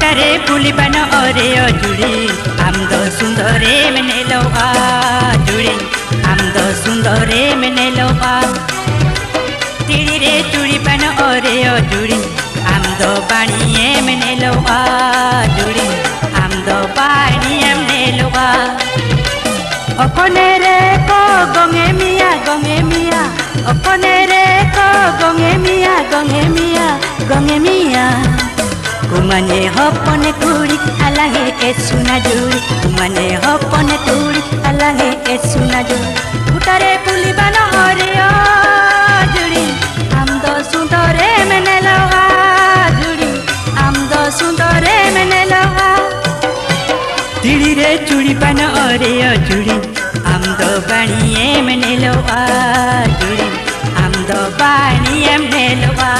उठारे पुलिबन अरे जुड़ी आमद सुंदरे मैंने लवा जुड़ी आमद सुंदरे मैंने लवा तिड़ी रे चूड़ी बन अरे जुड़ी आमद बाणिए मैंने लवा जुड़ी आमद बाणिए मैंने लवा अपने रे को गंगे मिया अपने रे को गंगे मिया कुमाने हपने कुड़ी अलाहे ए सुना जुड़ी कुमाने हपने कुड़ी अलाहे ए सुना जुड़ी उठारे पुलिबन अरे जुड़ी आमद सुंदरे मैंने लवा जुड़ी आमद सुंदरे मैंने लवा तिड़ी रे चूड़ी बन अरे जुड़ी आमद बाणिए मैंने लवा जुड़ी आमद बाणिए मैंने लवा।